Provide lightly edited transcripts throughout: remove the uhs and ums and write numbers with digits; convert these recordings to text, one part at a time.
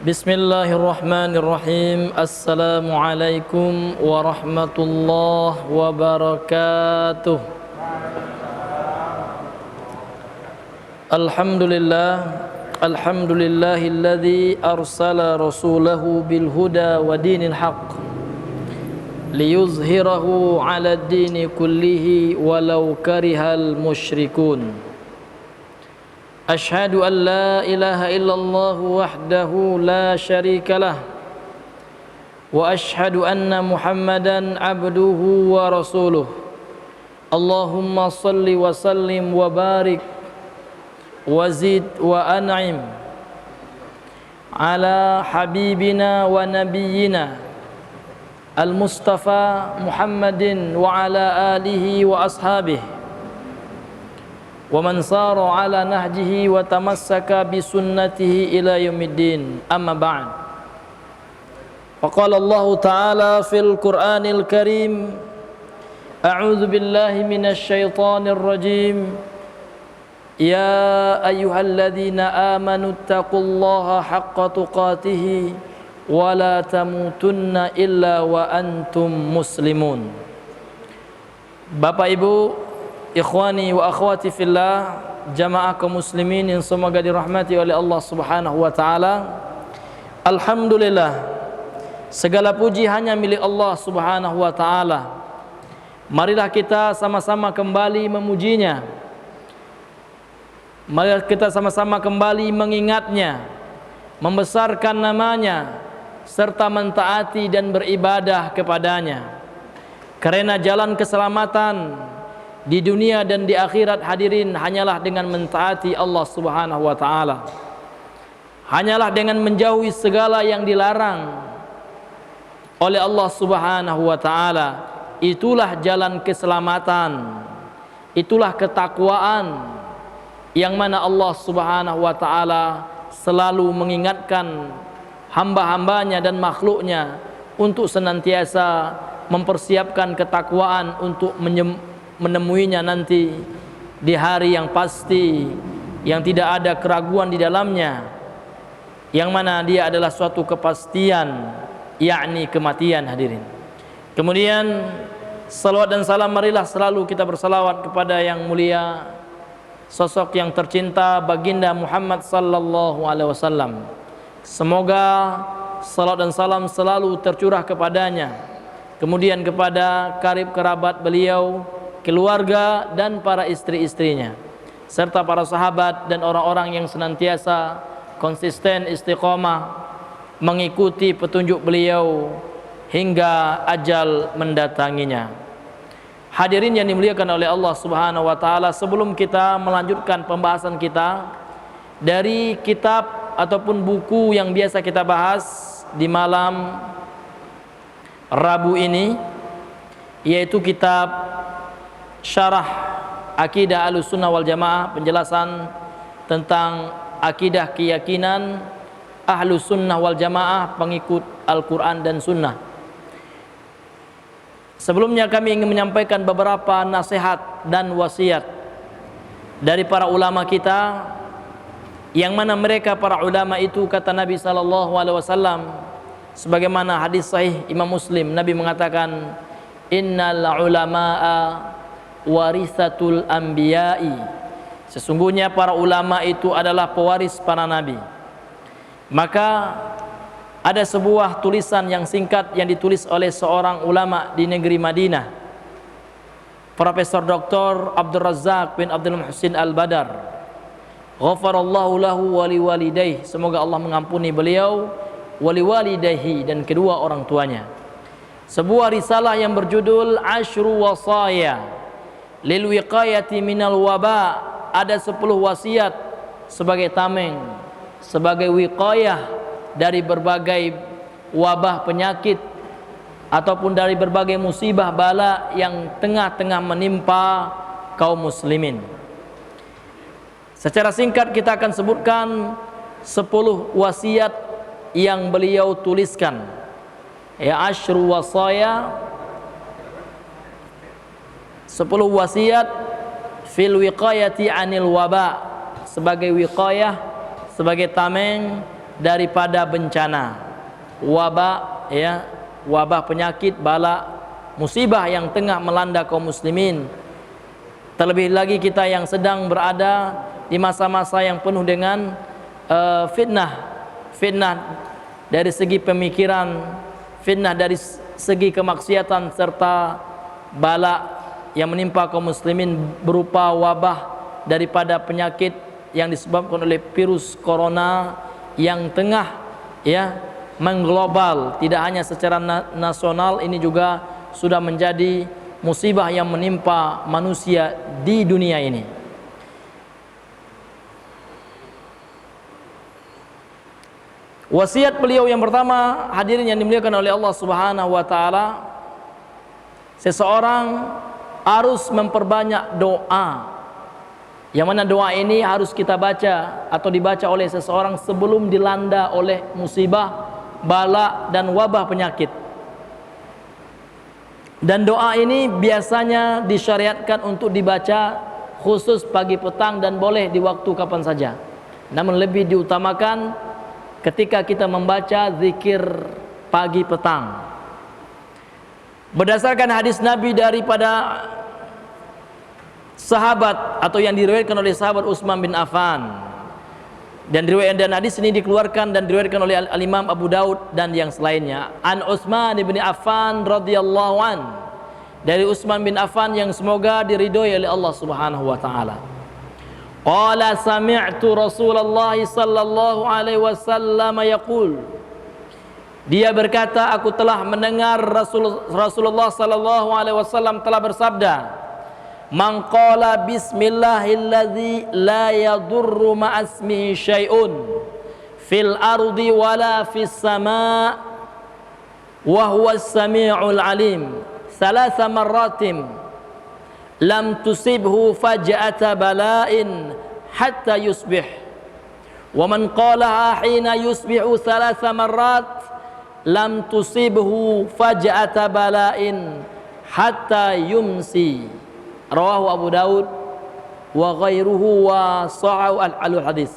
Bismillahirrahmanirrahim. Assalamualaikum warahmatullahi wabarakatuh. Alhamdulillahilladzi arsala rasulahu bil huda wa dinil haqq liyuzhirahu 'ala ad-dini kullihi walau karihal musyrikun. Ashhadu an la ilaha illallah wahdahu la syarika lah wa ashhadu anna Muhammadan abduhu wa rasuluh. Allahumma salli wa sallim wa barik wa zid wa an'im ala habibina wa nabiyyina al-Mustafa Muhammadin wa ala alihi wa ashabihi wa man sara ala nahjihi wa tamassaka bi sunnatihi ila yaumiddin. Amma ba'd. Faqala Allah Ta'ala fil Qur'anil Karim, a'udzu billahi minasy syaithanir rajim. Ya ayyuhalladzina amanu taqullaha haqqa tuqatih wa la tamutunna illa wa antum muslimun. Bapak Ibu, ikhwani wa akhwati fillah, jamaah kaum muslimin yang semoga dirahmati oleh Allah Subhanahu wa taala. Alhamdulillah, segala puji hanya milik Allah Subhanahu wa taala. Marilah kita sama-sama kembali memujinya. Marilah kita sama-sama kembali mengingatnya, membesarkan namanya, serta mentaati dan beribadah kepadanya. Karena jalan keselamatan di dunia dan di akhirat, hadirin, hanyalah dengan mentaati Allah Subhanahu wa taala. Hanyalah dengan menjauhi segala yang dilarang oleh Allah Subhanahu wa taala. Itulah jalan keselamatan. Itulah ketakwaan yang mana Allah Subhanahu wa taala selalu mengingatkan hamba-hambanya dan makhluknya untuk senantiasa mempersiapkan ketakwaan untuk menemuinya nanti di hari yang pasti, yang tidak ada keraguan di dalamnya, yang mana dia adalah suatu kepastian, yakni kematian, hadirin. Kemudian salawat dan salam marilah selalu kita bersalawat kepada yang mulia, sosok yang tercinta, baginda Muhammad sallallahu alaihi wasallam. Semoga salawat dan salam selalu tercurah kepadanya, kemudian kepada karib kerabat beliau, keluarga dan para istri-istrinya, serta para sahabat dan orang-orang yang senantiasa konsisten istiqomah mengikuti petunjuk beliau hingga ajal mendatanginya. Hadirin yang dimuliakan oleh Allah Subhanahu wa taala, sebelum kita melanjutkan pembahasan kita dari kitab ataupun buku yang biasa kita bahas di malam Rabu ini, yaitu kitab Syarah Akidah Ahlussunnah wal Jamaah, penjelasan tentang akidah keyakinan Ahlussunnah wal Jamaah, pengikut Al-Quran dan Sunnah. Sebelumnya kami ingin menyampaikan beberapa nasihat dan wasiat dari para ulama kita, yang mana mereka para ulama itu, kata Nabi SAW, sebagaimana hadis sahih Imam Muslim, Nabi mengatakan, innal ulama'a warisatul anbiya'i, sesungguhnya para ulama itu adalah pewaris para nabi. Maka ada sebuah tulisan yang singkat yang ditulis oleh seorang ulama di negeri Madinah, Profesor Dr. Abdul Razak bin Abdul Muhsin Al-Badar, ghafarallahu lahu wa liwalidayhi, semoga Allah mengampuni beliau, wa liwalidayhi, dan kedua orang tuanya. Sebuah risalah yang berjudul Ashru Wasaya lil wiqayati minal waba, ada 10 wasiat sebagai tameng, sebagai wiqayah dari berbagai wabah penyakit ataupun dari berbagai musibah bala yang tengah-tengah menimpa kaum muslimin. Secara singkat kita akan sebutkan 10 wasiat yang beliau tuliskan. Ya, Ashru Wasaya, 10 wasiat fil wiqayati anil waba, sebagai wiqayah, sebagai tameng daripada bencana, wabah, ya, wabah penyakit, bala, musibah yang tengah melanda kaum muslimin. Terlebih lagi kita yang sedang berada di masa-masa yang penuh dengan fitnah dari segi pemikiran, fitnah dari segi kemaksiatan, serta bala yang menimpa kaum muslimin berupa wabah daripada penyakit yang disebabkan oleh virus corona yang tengah, ya, mengglobal, tidak hanya secara nasional, ini juga sudah menjadi musibah yang menimpa manusia di dunia ini. Wasiat beliau yang pertama, hadirin yang dimuliakan oleh Allah Subhanahu wa taala, seseorang harus memperbanyak doa. Yang mana doa ini harus kita baca atau dibaca oleh seseorang sebelum dilanda oleh musibah, bala dan wabah penyakit. Dan doa ini biasanya disyariatkan untuk dibaca khusus pagi petang dan boleh di waktu kapan saja. Namun lebih diutamakan ketika kita membaca zikir pagi petang. Berdasarkan hadis Nabi daripada sahabat atau yang diriwayatkan oleh sahabat Utsman bin Affan, dan hadis ini dikeluarkan dan diriwayatkan oleh Al-Imam Abu Daud dan yang selainnya, an Utsman bin Affan radhiyallahu an, dari Utsman bin Affan yang semoga diridhoi oleh Allah Subhanahu wa taala. Qala sami'tu Rasulullah sallallahu alaihi wasallam yaqul, dia berkata, aku telah mendengar Rasulullah sallallahu alaihi wasallam telah bersabda, man qala bismillahilladzi la yadurru ma'asmihi syai'un fil ardi wala fis sama' wa huwas sami'ul alim thalatha marratin lam tusibhu faj'ata bala'in hatta yusbih, wa man qalaha hina yusbihu thalatha marrat lam tusibhu faj'ata bala'in hatta yumsi. Rawahu Abu Daud wa ghairuhu wa sahau al hadis.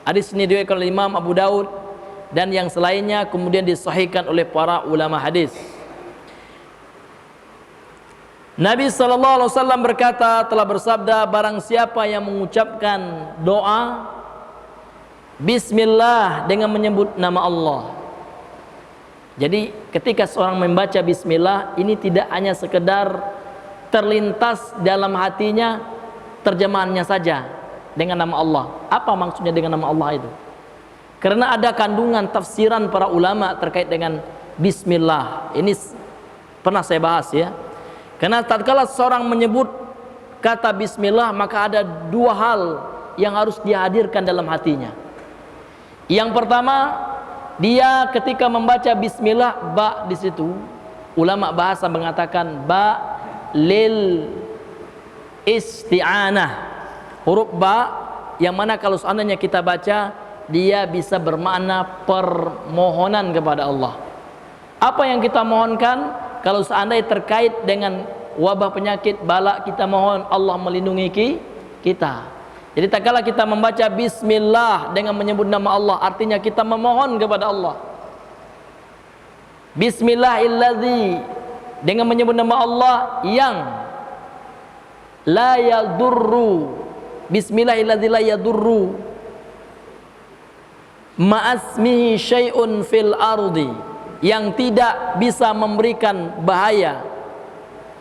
Hadis ini diriwayatkan oleh Imam Abu Daud dan yang selainnya kemudian disahihkan oleh para ulama hadis. Nabi sallallahu alaihi wasallam berkata, telah bersabda, barang siapa yang mengucapkan doa bismillah dengan menyebut nama Allah. Jadi ketika seorang membaca bismillah, ini tidak hanya sekedar terlintas dalam hatinya terjemahannya saja dengan nama Allah. Apa maksudnya dengan nama Allah itu? Karena ada kandungan tafsiran para ulama terkait dengan bismillah. Ini pernah saya bahas, ya. Karena tatkala seorang menyebut kata bismillah, maka ada dua hal yang harus dihadirkan dalam hatinya. Yang pertama, dia ketika membaca bismillah, ba di situ ulama bahasa mengatakan ba lil isti'anah, huruf ba yang mana kalau seandainya kita baca, dia bisa bermakna permohonan kepada Allah. Apa yang kita mohonkan? Kalau seandainya terkait dengan wabah penyakit, bala, kita mohon Allah melindungi kita. Jadi tak kala kita membaca bismillah dengan menyebut nama Allah, artinya kita memohon kepada Allah. Bismillahilladzi, dengan menyebut nama Allah yang la yadurru, bismillahilladzi la yadurru ma'asmihi syai'un fil ardi, yang tidak bisa memberikan bahaya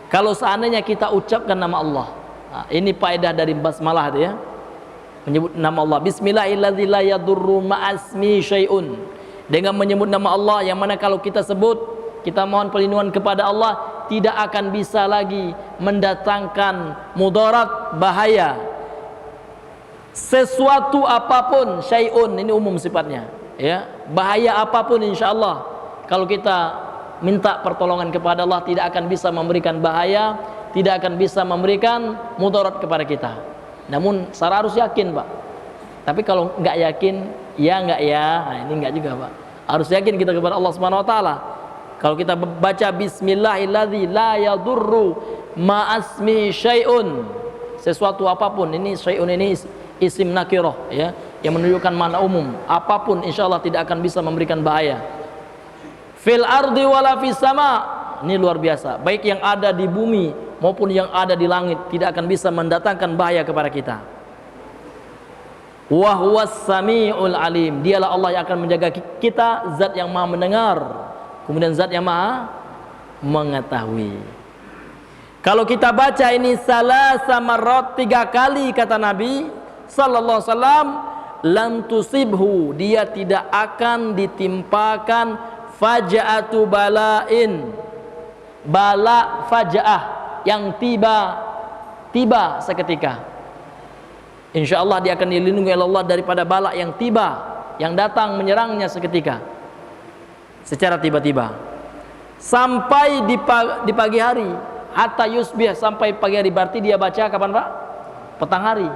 kalau seandainya kita ucapkan nama Allah. Nah, ini faedah dari basmalah itu, ya, menyebut nama Allah. Bismillahilladzi la yadurru ma'asmihi syai'un, dengan menyebut nama Allah yang mana kalau kita sebut, kita mohon perlindungan kepada Allah, tidak akan bisa lagi mendatangkan mudarat, bahaya. Sesuatu apapun, syai'un ini umum sifatnya, ya, bahaya apapun insyaallah kalau kita minta pertolongan kepada Allah tidak akan bisa memberikan bahaya, tidak akan bisa memberikan mudarat kepada kita. Namun secara harus yakin, Pak. Tapi kalau nggak yakin, ya nggak ya, nah, ini nggak juga, Pak. Harus yakin kita kepada Allah Subhanahu Wa Taala. Kalau kita baca bismillahilladzi la yadurru ma'asmihi syai'un, sesuatu apapun, ini syai'un ini isim nakirah, ya, yang menunjukkan makna umum. Apapun insyaallah tidak akan bisa memberikan bahaya. Fil ardi wala fis sama. Ini luar biasa. Baik yang ada di bumi maupun yang ada di langit tidak akan bisa mendatangkan bahaya kepada kita. Wa huwas samiul alim. Dialah Allah yang akan menjaga kita, zat yang maha mendengar, kemudian zat yang maha mengetahui. Kalau kita baca ini salasa marrat, 3 kali kata Nabi sallallahu alaihi wasallam, lam tusibhu, dia tidak akan ditimpakan faja'atu bala'in, bala faja'ah yang tiba seketika. InsyaAllah dia akan dilindungi oleh Allah daripada bala yang tiba, yang datang menyerangnya seketika, secara tiba-tiba. Sampai di pagi hari, hatta yusbih, sampai pagi hari. Berarti dia baca kapan Pak? Petang hari.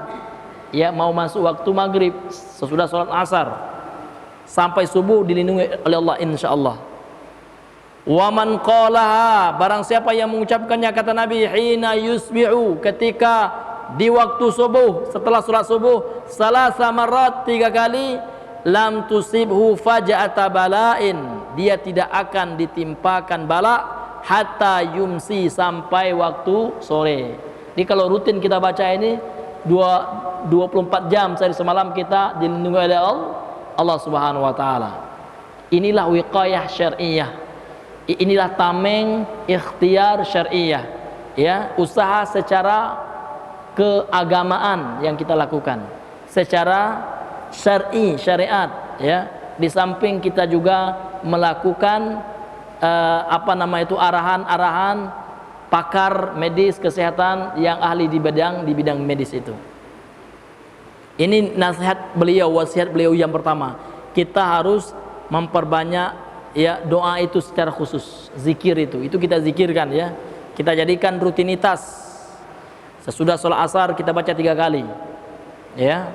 Ya, mau masuk waktu maghrib, sesudah sholat asar, sampai subuh dilindungi oleh Allah insyaallah. Wa man qalaha, barang siapa yang mengucapkannya kata Nabi, hina yusbihu, ketika di waktu subuh, setelah sholat subuh, salasa marrat, 3 kali, lam tusibhu faja'ata bala'in, dia tidak akan ditimpakan bala hatta yumsi, sampai waktu sore. Jadi kalau rutin kita baca ini 24 jam sehari semalam kita dilindungi oleh Allah Subhanahu wa taala. Inilah wiqayah syar'iyyah. Inilah tameng ikhtiar syar'iyyah. Ya, usaha secara keagamaan yang kita lakukan secara syar'i, syariat, ya. Di samping kita juga melakukan arahan-arahan pakar medis kesehatan yang ahli di bidang medis itu. Ini nasihat beliau, wasiat beliau yang pertama. Kita harus memperbanyak ya doa itu secara khusus, zikir itu kita zikirkan ya. Kita jadikan rutinitas. Sesudah sholat asar kita baca 3 kali, ya.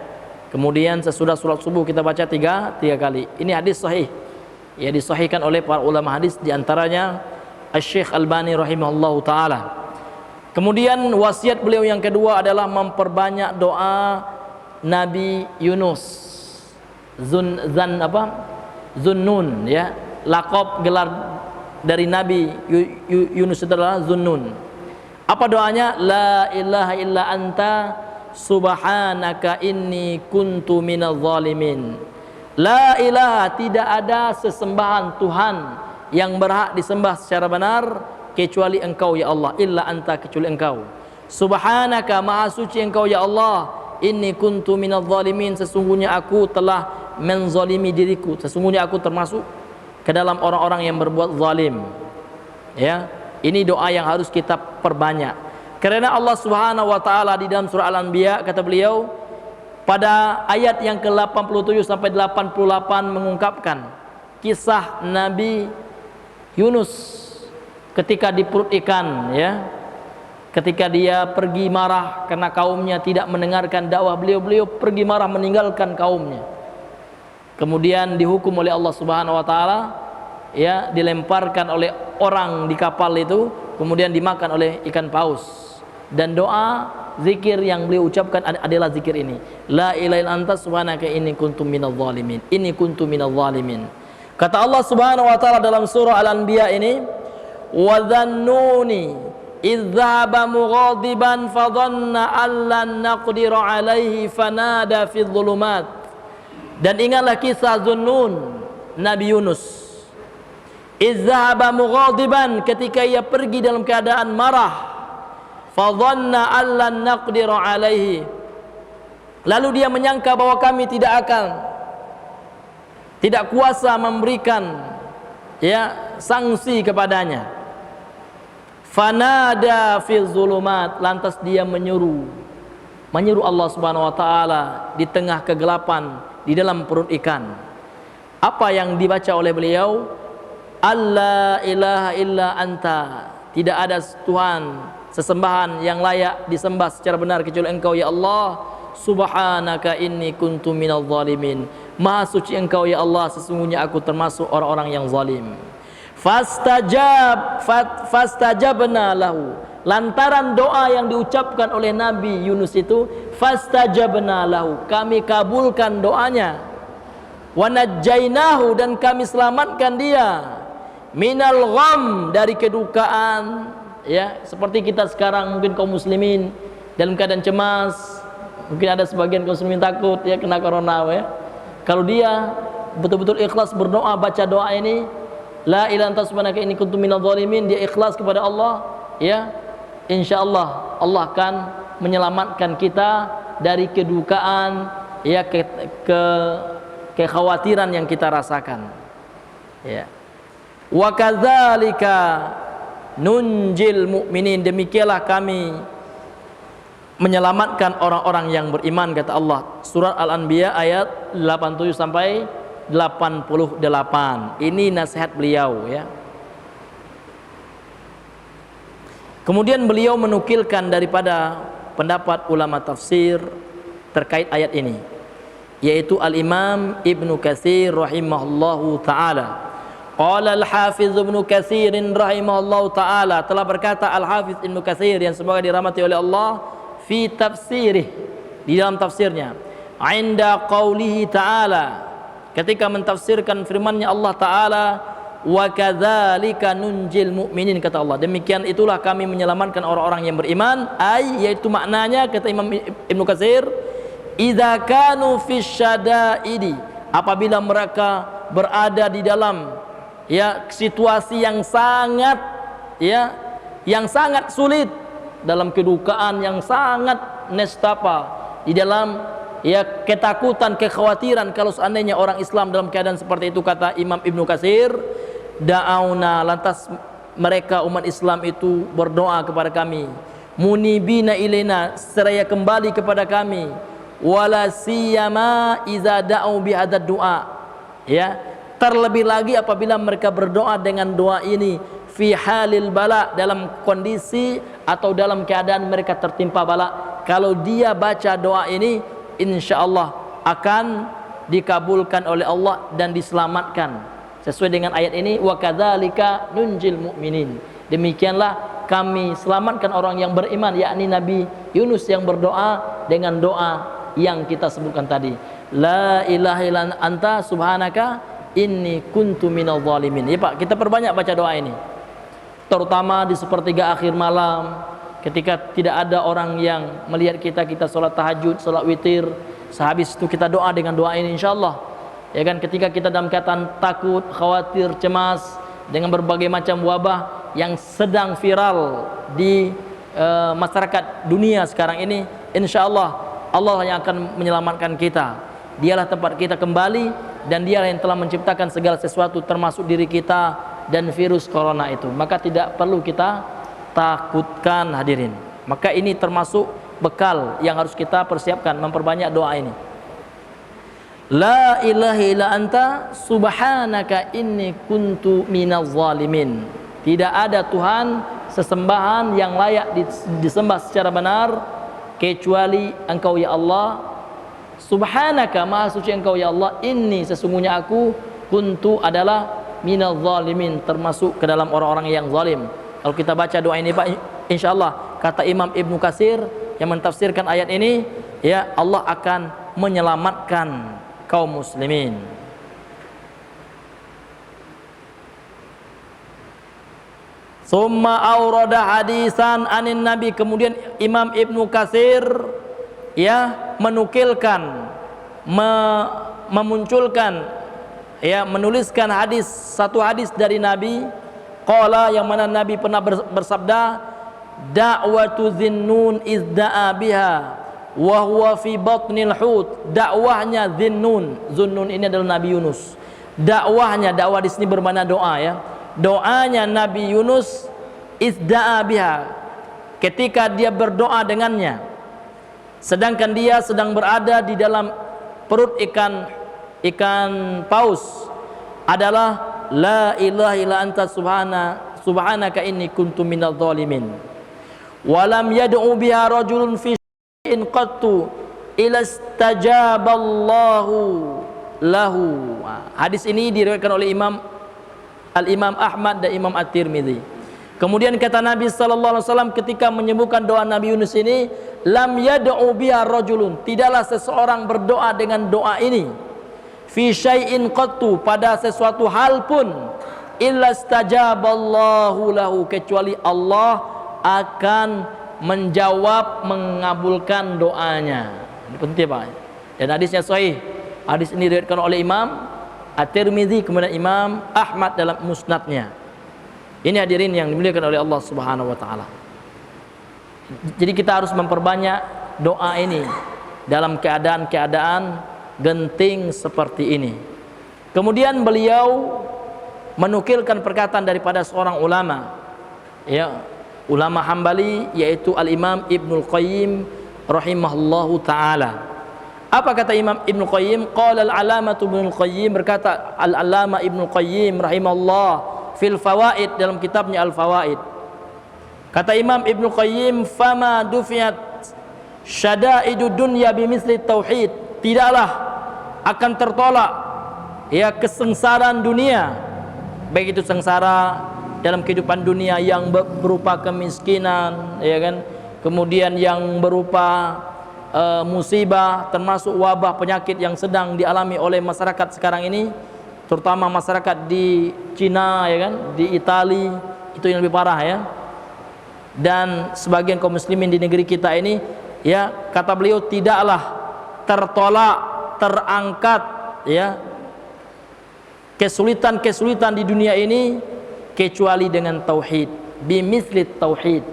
Kemudian sesudah sholat subuh kita baca 3 kali. Ini hadis sahih, ya, disahihkan oleh para ulama hadis, diantaranya Asy-Syaikh Albani rahimahullahu taala. Kemudian wasiat beliau yang kedua adalah memperbanyak doa Nabi Yunus, Zunnun, ya. Laqab gelar dari Nabi Yunus adalah Zunnun. Apa doanya? La ilaha illa anta subhanaka inni kuntu minadh zalimin. La ilaha, tidak ada sesembahan Tuhan yang berhak disembah secara benar kecuali Engkau ya Allah, illa anta, kecuali Engkau. Subhanaka, maha suci Engkau ya Allah, inni kuntu minadh zalimin, sesungguhnya aku telah menzalimi diriku, sesungguhnya aku termasuk ke dalam orang-orang yang berbuat zalim. Ya. Ini doa yang harus kita perbanyak. Karena Allah Subhanahu wa taala di dalam surah Al-Anbiya kata beliau pada ayat yang ke-87 sampai 88 mengungkapkan kisah Nabi Yunus ketika di perut ikan, ya. Ketika dia pergi marah karena kaumnya tidak mendengarkan dakwah beliau pergi marah meninggalkan kaumnya. Kemudian dihukum oleh Allah Subhanahu wa taala, ya, dilemparkan oleh orang di kapal itu, kemudian dimakan oleh ikan paus. Dan doa zikir yang beliau ucapkan adalah zikir ini, la ilaha illa anta subhanaka inni kuntu minadh zalimin, inni kuntu minadh zalimin. Kata Allah Subhanahu wa taala dalam surah Al-Anbiya ini, wa dhannuni idh dhahaba mughadiban fa dhanna allan naqdiru alaihi fanada fi dhulumat. Dan ingatlah kisah Zunnun, Nabi Yunus. Izzahaba mughadiban, ketika ia pergi dalam keadaan marah, fa dhanna allan naqdiru alaihi, lalu dia menyangka bahwa kami tidak kuasa memberikan ya sanksi kepadanya. Fanada fi zulumat, lantas dia menyeru Allah Subhanahu wa taala di tengah kegelapan di dalam perut ikan. Apa yang dibaca oleh beliau? Allah ilaha illa anta, tidak ada Tuhan sesembahan yang layak disembah secara benar kecuali Engkau ya Allah. Subhanaka inni kuntu minadh zalimin, maha suci Engkau ya Allah, sesungguhnya aku termasuk orang-orang yang zalim. Fastajabna lahu, lantaran doa yang diucapkan oleh Nabi Yunus itu, fastajabna lahu, kami kabulkan doanya, wa najjainahu, dan kami selamatkan dia, minal gham, dari kedukaan. Ya, seperti kita sekarang mungkin kaum muslimin dalam keadaan cemas, mungkin ada sebagian kaum muslimin takut ya kena corona ya. Kalau dia betul-betul ikhlas berdoa, baca doa ini, la ilaha anta subhanaka inni kuntu minadh dhalimin, dia ikhlas kepada Allah, ya, insyaallah Allah akan menyelamatkan kita dari kedukaan, ya, kekhawatiran yang kita rasakan. Ya. Wa kadzalika nunjil mu'minin, demikianlah kami menyelamatkan orang-orang yang beriman, kata Allah. Surat Al-Anbiya ayat 87 sampai 88. Ini nasihat beliau, ya. Kemudian beliau menukilkan daripada pendapat ulama tafsir terkait ayat ini, yaitu Al-Imam Ibnu Katsir rahimahullahu taala. Qala Al-Hafiz Ibnu Katsir rahimahullahu taala, telah berkata Al-Hafiz Ibnu Katsir yang semoga dirahmati oleh Allah, fi tafsirih, di dalam tafsirnya, inda qaulihi ta'ala, ketika mentafsirkan firman-Nya Allah taala, wa kadzalika nunjil mu'minin, kata Allah, demikian itulah kami menyelamatkan orang-orang yang beriman, yaitu maknanya, kata Imam Ibnu Katsir, idza kanu fisyadaidi, apabila mereka berada di dalam, ya, situasi yang sangat, ya, yang sangat sulit, dalam kedukaan yang sangat nestapa, di dalam, ya, ketakutan, kekhawatiran. Kalau seandainya orang Islam dalam keadaan seperti itu, kata Imam Ibnu Katsir, da'auna, lantas mereka umat Islam itu berdoa kepada kami, munibina ilaina, seraya kembali kepada kami, wala siyama iza da'u bihadzal du'a, ya, terlebih lagi apabila mereka berdoa dengan doa ini, fi halil bala, dalam kondisi atau dalam keadaan mereka tertimpa bala. Kalau dia baca doa ini, insyaallah akan dikabulkan oleh Allah dan diselamatkan sesuai dengan ayat ini, wa kadzalika nunjil mu'minin, demikianlah kami selamatkan orang yang beriman, yakni Nabi Yunus yang berdoa dengan doa yang kita sebutkan tadi, la ilaha illa anta subhanaka inni kuntu minadh dhalimin. Ya Pak, kita perbanyak baca doa ini, terutama di sepertiga akhir malam, ketika tidak ada orang yang melihat kita, kita sholat tahajud, sholat witir, sehabis itu kita doa dengan doa ini, insyaallah, ya kan, ketika kita dalam keadaan takut, khawatir, cemas dengan berbagai macam wabah yang sedang viral di masyarakat dunia sekarang ini, insyaallah Allah yang akan menyelamatkan kita. Dialah tempat kita kembali, dan dialah yang telah menciptakan segala sesuatu termasuk diri kita dan virus corona itu. Maka tidak perlu kita takutkan, hadirin. Maka ini termasuk bekal yang harus kita persiapkan, memperbanyak doa ini. La ilaha illa anta subhanaka inni kuntu minadh zalimin. Tidak ada Tuhan sesembahan yang layak disembah secara benar kecuali Engkau, ya Allah. Subhanaka, maha suci Engkau, ya Allah. Inni, sesungguhnya aku, kuntu, adalah minadh zalimin, termasuk ke dalam orang-orang yang zalim. Kalau kita baca doa ini Pak, insyaallah, kata Imam Ibnu Katsir yang mentafsirkan ayat ini, ya, Allah akan menyelamatkan kaum muslimin. Summa aurada hadisan anin nabi, kemudian Imam Ibnu Katsir, ya, menukilkan, memunculkan, ya, menuliskan hadis, satu hadis dari Nabi, qala, yang mana Nabi pernah bersabda, da'watu Zinnun izda'a biha wa huwa fi batnil hut. Dakwahnya Zunnun ini adalah Nabi Yunus. Dakwahnya, dakwah di sini bermakna doa, ya. Doanya Nabi Yunus, izda'a biha, ketika dia berdoa dengannya, sedangkan dia sedang berada di dalam perut ikan paus, adalah la ilaha illa anta subhanaka inni kuntu minadh dhalimin. Walam yad'u biha rajulun fi syai'in qattu illa istajaballahu lahu. Hadis ini diriwayatkan oleh Al-Imam Ahmad dan Imam At-Tirmidzi. Kemudian kata Nabi sallallahu alaihi wasallam ketika menyebutkan doa Nabi Yunus ini, lam yad'u biha rajulun, tidaklah seseorang berdoa dengan doa ini, fi syai'in qattu, pada sesuatu hal pun, illa stajaballahu lahu, kecuali Allah akan menjawab, mengabulkan doanya. Ini penting Pak. Dan hadisnya sahih. Hadis ini diriwayatkan oleh Imam At-Tirmidzi, kemudian Imam Ahmad dalam musnadnya. Ini hadirin yang dimuliakan oleh Allah Subhanahu wa taala. Jadi kita harus memperbanyak doa ini dalam keadaan-keadaan genting seperti ini. Kemudian beliau menukilkan perkataan daripada seorang ulama, ya, ulama Hambali, yaitu Al-Imam Ibnul Qayyim rahimahullahu taala. Apa kata Imam Ibnul Qayyim? Qala al-alamatu Ibnul Qayyim, berkata Al-Alama Ibnul Qayyim rahimahullah fil fawaid, dalam kitabnya Al-Fawaid. Kata Imam Ibnu Qayyim, fama dufiyat syada'idu dunya bimithli tauhid, tidaklah akan tertolak ya kesengsaraan dunia, baik itu sengsara dalam kehidupan dunia yang berupa kemiskinan, ya kan, kemudian yang berupa musibah, termasuk wabah penyakit yang sedang dialami oleh masyarakat sekarang ini, terutama masyarakat di Cina, ya kan, di Itali, itu yang lebih parah ya. Dan sebagian kaum muslimin di negeri kita ini, ya, kata beliau, tidaklah tertolak, terangkat ya kesulitan-kesulitan di dunia ini kecuali dengan tauhid, bimithli tauhid,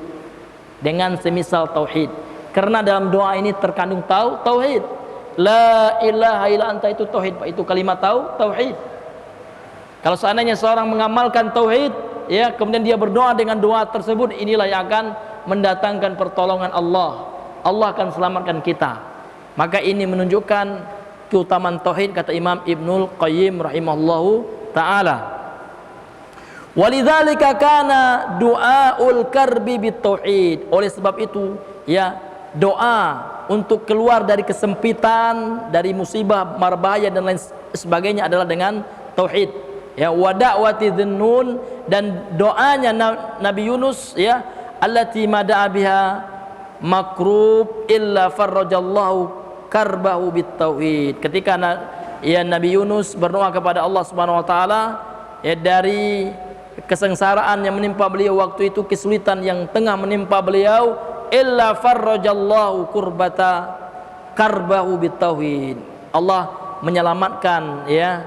dengan semisal tauhid. Karena dalam doa ini terkandung tauhid. La ilaha illa anta, itu tauhid Pak, itu kalimat tauhid. Kalau seandainya seorang mengamalkan tauhid, ya, kemudian dia berdoa dengan doa tersebut, inilah yang akan mendatangkan pertolongan Allah. Allah akan selamatkan kita. Maka ini menunjukkan keutamaan tauhid, kata Imam Ibnul Qayyim rahimahullahu taala. Walidzalika kana du'aul karbi bitauhid. Oleh sebab itu, ya, doa untuk keluar dari kesempitan, dari musibah, marbahaya dan lain sebagainya adalah dengan tauhid. Ya, wa da'wati dhunnun, dan doanya Nabi Yunus, ya, allati mada'a biha makrub illa farrajallahu karbahu bitauhid. Ketika ya Nabi Yunus berdoa kepada Allah Subhanahu wa taala, ya, dari kesengsaraan yang menimpa beliau waktu itu, kesulitan yang tengah menimpa beliau, illa farrajallahu kurbata karbahu bitauhid. Allah menyelamatkan, ya,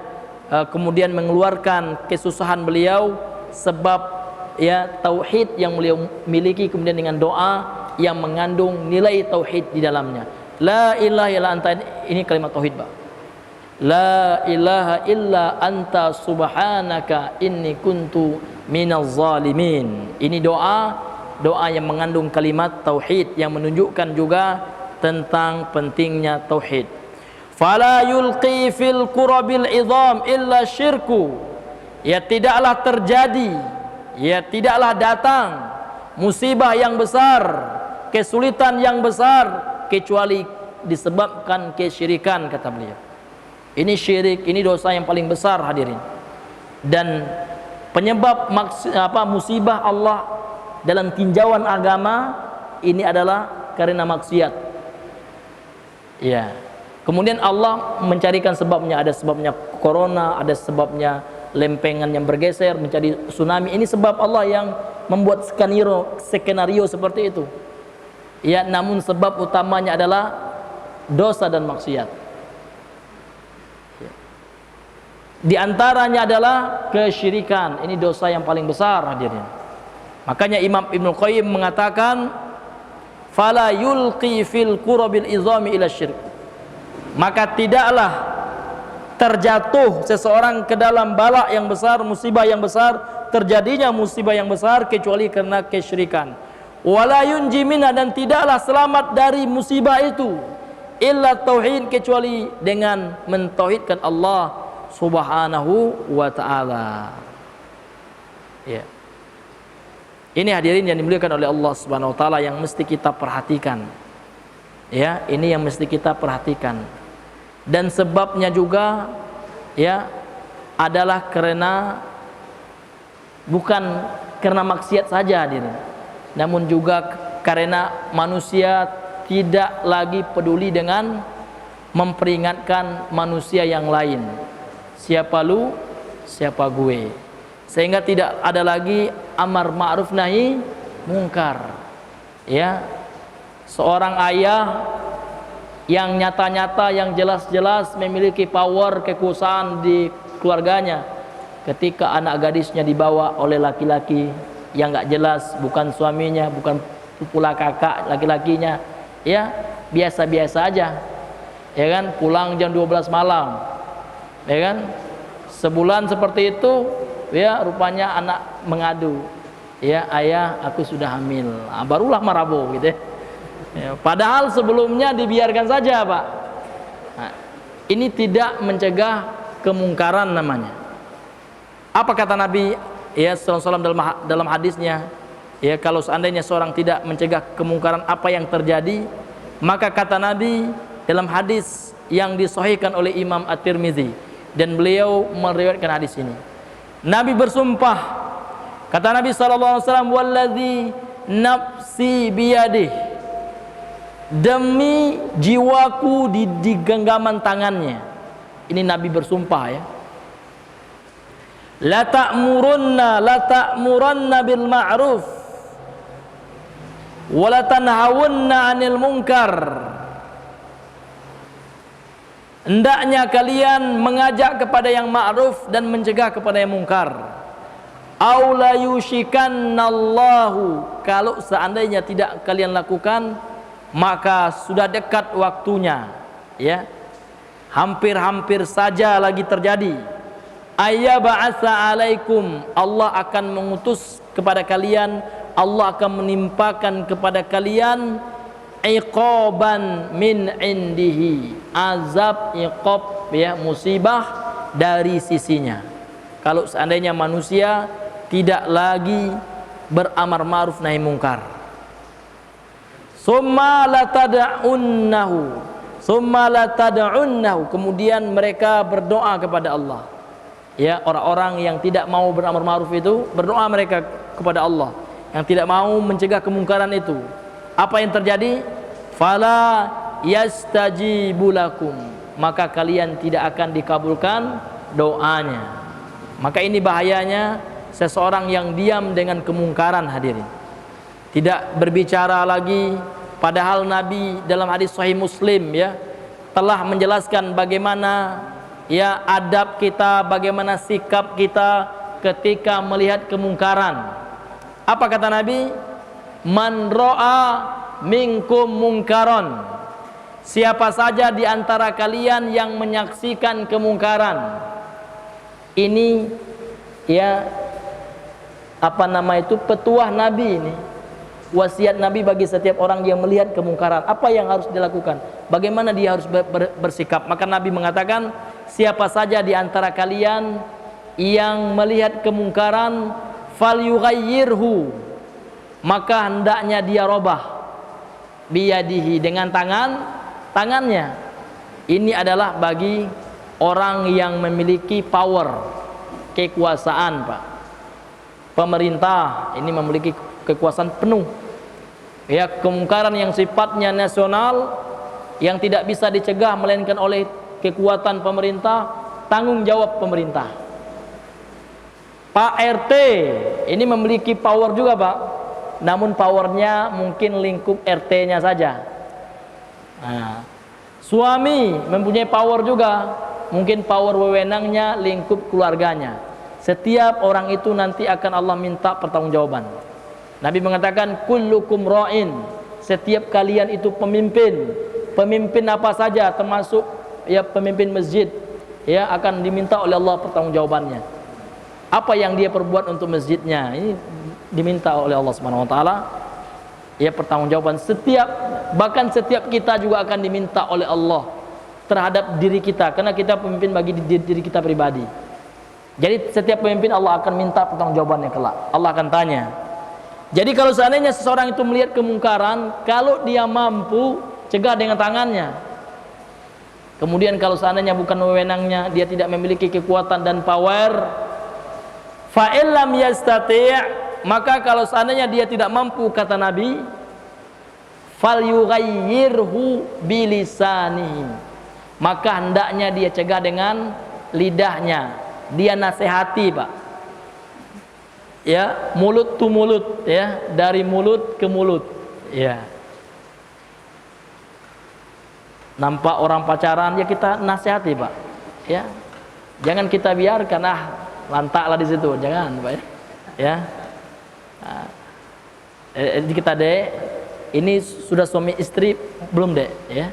kemudian mengeluarkan kesusahan beliau sebab, ya, tauhid yang beliau miliki, kemudian dengan doa yang mengandung nilai tauhid di dalamnya. La ilaha illa anta, ini kalimat tauhid Pak. La ilaha illa anta subhanaka inni kuntu minaz zalimin. Ini doa yang mengandung kalimat tauhid yang menunjukkan juga tentang pentingnya tauhid. Fala yulqi fil qurabil idham illa syirku. Ya, tidaklah terjadi, ya, tidaklah datang musibah yang besar, kesulitan yang besar, kecuali disebabkan kesyirikan, kata beliau. Ini syirik, ini dosa yang paling besar hadirin. Dan penyebab musibah Allah dalam tinjauan agama ini adalah karena maksiat. Ya. Kemudian Allah mencarikan sebabnya, ada sebabnya corona, ada sebabnya lempengan yang bergeser menjadi tsunami. Ini sebab Allah yang membuat skenario seperti itu. Ya, namun sebab utamanya adalah dosa dan maksiat. Ya. Di antaranya adalah kesyirikan. Ini dosa yang paling besar hadirin. Makanya Imam Ibnu Qayyim mengatakan, fala yulqi fil qurabil izami ila syirk. Maka tidaklah terjatuh seseorang ke dalam bala yang besar, musibah yang besar, terjadinya musibah yang besar kecuali karena kesyirikan. Wala yunji minha, dan tidaklah selamat dari musibah itu illa tauhid, kecuali dengan mentauhidkan Allah Subhanahu wa taala. Ya. Ini hadirin yang dimuliakan oleh Allah Subhanahu wa taala yang mesti kita perhatikan. Ya, ini yang mesti kita perhatikan. Dan sebabnya juga, ya, adalah karena bukan karena maksiat saja hadirin, namun juga karena manusia tidak lagi peduli dengan memperingatkan manusia yang lain. Siapa lu, siapa gue. Sehingga tidak ada lagi amar ma'ruf nahi mungkar. Ya. Seorang ayah yang nyata-nyata, yang jelas-jelas memiliki power kekuasaan di keluarganya, ketika anak gadisnya dibawa oleh laki-laki yang gak jelas, bukan suaminya, bukan pula kakak laki-lakinya, ya biasa-biasa aja, ya kan, pulang jam 12 malam, ya kan, sebulan seperti itu, ya rupanya anak mengadu, ya ayah aku sudah hamil, barulah marabo gitu ya. Padahal sebelumnya dibiarkan saja Pak. Nah, ini tidak mencegah kemungkaran namanya. Apa kata Nabi ya SAW dalam hadisnya? Ya, kalau seandainya seorang tidak mencegah kemungkaran, apa yang terjadi? Maka kata Nabi dalam hadis yang disahihkan oleh Imam At-Tirmizi, dan beliau meriwayatkan hadis ini. Nabi bersumpah, kata Nabi SAW, "Wallazi nafsi biyadihi," demi jiwaku di genggaman tangannya. Ini Nabi bersumpah ya. La ta'murunna bil ma'ruf wa la tanhawunna 'anil munkar. Hendaknya kalian mengajak kepada yang ma'ruf dan mencegah kepada yang mungkar. Au la yushikannallahu, kalau seandainya tidak kalian lakukan, maka sudah dekat waktunya, ya, hampir-hampir saja lagi terjadi. Ayyaba'atsa alaikum, Allah akan mengutus kepada kalian, Allah akan menimpakan kepada kalian iqaban min indihi, azab, iqab, ya, musibah dari sisinya. Kalau seandainya manusia tidak lagi beramar ma'ruf nahi mungkar. Summa latad'unnahu, kemudian mereka berdoa kepada Allah. Ya, orang-orang yang tidak mau beramar ma'ruf itu berdoa mereka kepada Allah, yang tidak mau mencegah kemungkaran itu. Apa yang terjadi? Fala yastajibu lakum, maka kalian tidak akan dikabulkan doanya. Maka ini bahayanya seseorang yang diam dengan kemungkaran hadirin, tidak berbicara lagi. Padahal Nabi dalam hadis Sahih Muslim ya telah menjelaskan bagaimana ya adab kita, bagaimana sikap kita ketika melihat kemungkaran. Apa kata Nabi? Man ra'a minkum mungkaron, siapa saja di antara kalian yang menyaksikan kemungkaran. Ini ya apa nama itu, petuah Nabi ini, wasiat Nabi bagi setiap orang yang melihat kemungkaran. Apa yang harus dilakukan? Bagaimana dia harus bersikap? Maka Nabi mengatakan, siapa saja di antara kalian yang melihat kemungkaran, falyughayyirhu, maka hendaknya dia robah, biyadihi, dengan tangannya. Ini adalah bagi orang yang memiliki power, kekuasaan, Pak. Pemerintah ini memiliki kekuasaan penuh. Ya, kemungkaran yang sifatnya nasional, yang tidak bisa dicegah melainkan oleh kekuatan pemerintah, tanggung jawab pemerintah. Pak RT ini memiliki power juga, Pak. Namun powernya mungkin lingkup RT-nya saja. Nah, suami mempunyai power juga, mungkin power wewenangnya lingkup keluarganya. Setiap orang itu nanti akan Allah minta pertanggungjawaban. Nabi mengatakan kullukum ra'in, setiap kalian itu pemimpin. Pemimpin apa saja, termasuk ya pemimpin masjid, ya akan diminta oleh Allah pertanggungjawabannya. Apa yang dia perbuat untuk masjidnya, ini diminta oleh Allah Subhanahu wa taala, ya pertanggungjawaban. Bahkan setiap kita juga akan diminta oleh Allah terhadap diri kita, karena kita pemimpin bagi diri kita pribadi. Jadi setiap pemimpin Allah akan minta pertanggungjawabannya kelak. Allah akan tanya. Jadi kalau seandainya seseorang itu melihat kemungkaran, kalau dia mampu cegah dengan tangannya. Kemudian kalau seandainya bukan wewenangnya, dia tidak memiliki kekuatan dan power, fa illam yastati', maka kalau seandainya dia tidak mampu, kata Nabi, falyughayyirhu bilisanihi, maka hendaknya dia cegah dengan lidahnya. Dia nasihati, Pak. Ya, mulut to mulut, ya, dari mulut ke mulut. Ya. Nampak orang pacaran, ya kita nasihati, Pak. Ya. Jangan kita biarkan, lantaklah di situ, jangan, Pak, ya. Ya. Nah, kita, Dek, ini sudah suami istri belum, Dek? Ya.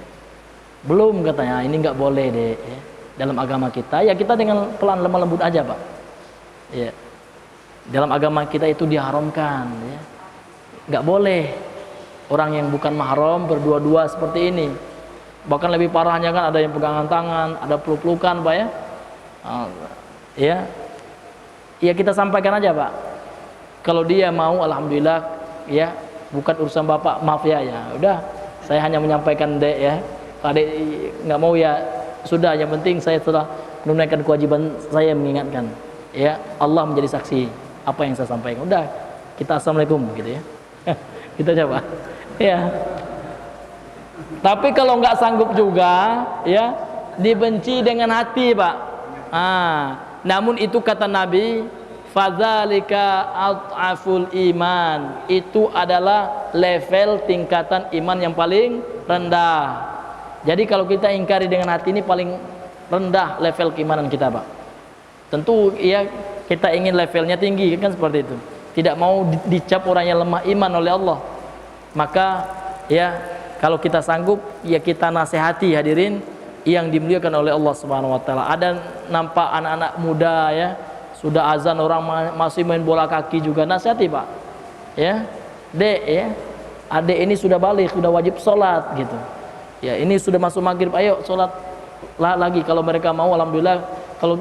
Belum, katanya. Ini nggak boleh, Dek, ya. Dalam agama kita, ya kita dengan pelan lemah lembut aja, Pak. Ya. Dalam agama kita itu diharamkan, ya. Nggak boleh orang yang bukan mahram berdua-dua seperti ini. Bahkan lebih parahnya kan ada yang pegangan tangan, ada peluk-pelukan, Pak, ya. Ya. Ya kita sampaikan aja, Pak. Kalau dia mau, alhamdulillah, ya, bukan urusan Bapak, maaf ya, ya. Udah, saya hanya menyampaikan, Dek, ya. Kalau Dek nggak mau, ya sudah, yang penting saya telah menunaikan kewajiban saya mengingatkan. Ya, Allah menjadi saksi apa yang saya sampaikan. Udah, kita assalamualaikum gitu, ya. Kita coba. Ya. Tapi kalau nggak sanggup juga, ya, dibenci dengan hati, Pak. Namun itu kata Nabi, fadzalika adhaful iman. Itu adalah level tingkatan iman yang paling rendah. Jadi kalau kita ingkari dengan hati, ini paling rendah level keimanan kita, Pak. Tentu ya kita ingin levelnya tinggi, kan seperti itu. Tidak mau dicap orang yang lemah iman oleh Allah. Maka ya kalau kita sanggup, ya kita nasihati, hadirin yang dimuliakan oleh Allah Subhanahu wa taala. Ada nampak anak-anak muda, ya, sudah azan orang masih main bola kaki juga, nasihati, Pak. Ya. Dek, ya. Adik ini sudah balik, sudah wajib sholat gitu. Ya, ini sudah masuk maghrib, ayo sholat lagi. Kalau mereka mau, alhamdulillah. Kalau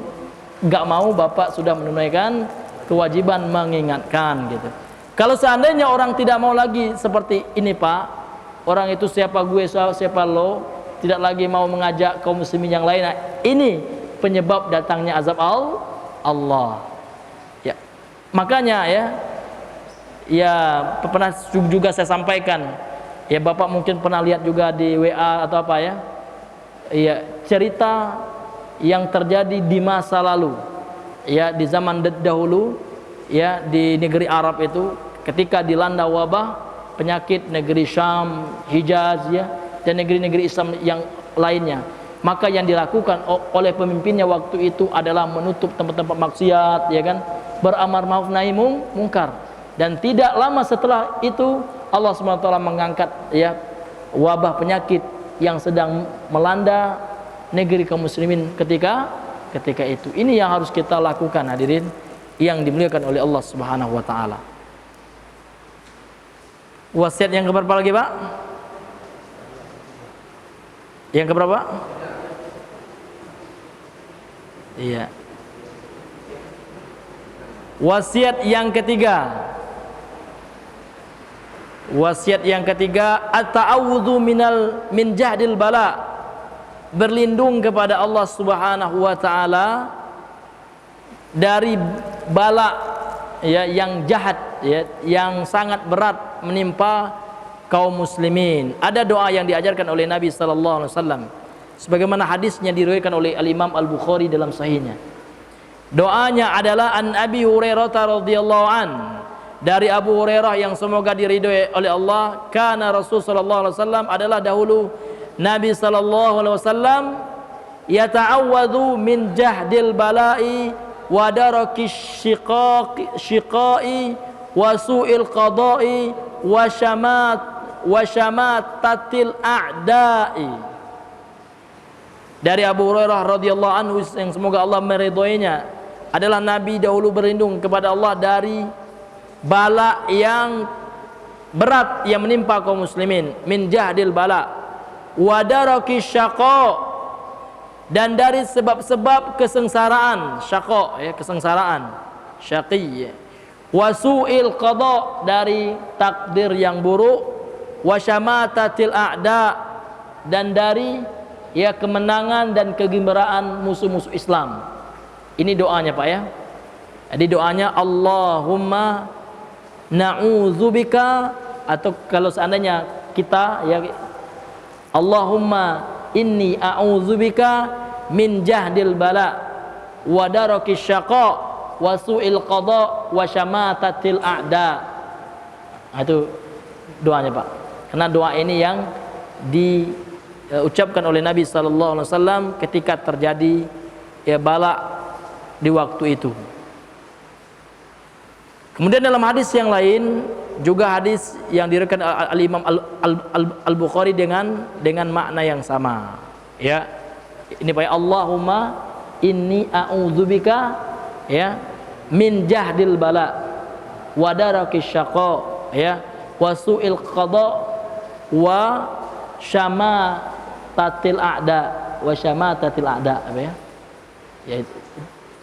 nggak mau, Bapak sudah menunaikan kewajiban mengingatkan gitu. Kalau seandainya orang tidak mau lagi seperti ini, Pak, orang itu siapa gue, siapa lo, tidak lagi mau mengajak kaum muslimin yang lain, ini penyebab datangnya azab Allah. Ya, makanya ya pernah juga saya sampaikan. Ya, Bapak mungkin pernah lihat juga di WA atau apa, ya. Ya, cerita yang terjadi di masa lalu, ya, di zaman dahulu, ya, di negeri Arab itu ketika dilanda wabah penyakit negeri Syam, Hijaz, ya, dan negeri-negeri Islam yang lainnya. Maka yang dilakukan oleh pemimpinnya waktu itu adalah menutup tempat-tempat maksiat, ya kan, beramar ma'ruf nahi mungkar. Dan tidak lama setelah itu Allah SWT mengangkat, ya, wabah penyakit yang sedang melanda negeri kaum muslimin ketika itu. Ini yang harus kita lakukan, hadirin yang dimuliakan oleh Allah Subhanahu wa taala. Wasiat yang keberapa lagi, Pak? Yang keberapa? Iya. Wasiat yang ketiga. Wasiat yang ketiga, at-ta'awudzu min jahdil bala. Berlindung kepada Allah Subhanahu wa taala dari bala, ya, yang jahat, ya, yang sangat berat menimpa kaum muslimin. Ada doa yang diajarkan oleh Nabi sallallahu alaihi wasallam sebagaimana hadisnya diriwayatkan oleh Al-Imam Al-Bukhari dalam sahihnya. Doanya adalah an Abi Hurairah radhiyallahu an, dari Abu Hurairah yang semoga diridhoi oleh Allah, kana Rasul sallallahu alaihi wasallam, adalah dahulu Nabi sallallahu alaihi wasallam yata'awwadhu min jahdil bala'i wa daraki syiqai wa su'il qada'i wa shamatatil a'da'i. Dari Abu Hurairah radhiyallahu anhu yang semoga Allah meridhoinya, adalah Nabi dahulu berlindung kepada Allah dari bala yang berat yang menimpa kaum muslimin, min jahdil bala wa daraki syaqa, dan dari sebab-sebab kesengsaraan, syaqa, ya, kesengsaraan, syaqi, wa su'il qada, dari takdir yang buruk, wa syamatatil a'da, dan dari, ya, kemenangan dan kegembiraan musuh-musuh Islam. Ini doanya, Pak, ya. Jadi doanya, Allahumma na'udzubika, atau kalau seandainya kita ya, Allahumma inni a'udzubika min jahdil bala wa darakis syaqa wa su'il qada wa syamatatil a'da. Itu doanya Pak. Karena doa ini yang diucapkan oleh Nabi sallallahu alaihi wasallam ketika terjadi ya bala di waktu itu. Kemudian dalam hadis yang lain, juga hadis yang diriwayatkan al-Imam Al-Bukhari dengan makna yang sama. Ya. Ini Pak, Allahumma inni a'udzubika ya min jahdil bala wa darakis syaqa ya wa su'il qada wa syamatatil a'da wa syamatatil a'da, apa ya? Ya itu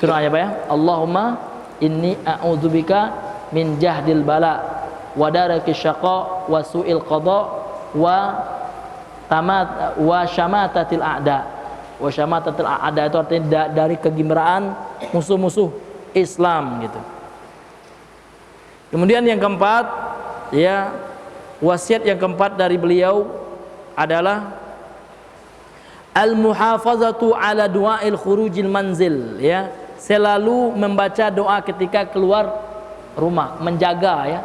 doanya Pak ya. Allahumma inni a'udzubika min jahdil bala wa darakis syaqa wa su'il qada wa syamatatil a'da. Wa syamatatil a'da itu artinya dari kegembiraan musuh-musuh Islam gitu. Kemudian yang keempat ya, wasiat yang keempat dari beliau adalah al-muhafazatu ala du'ail khurujil manzil ya, selalu membaca doa ketika keluar rumah, menjaga ya.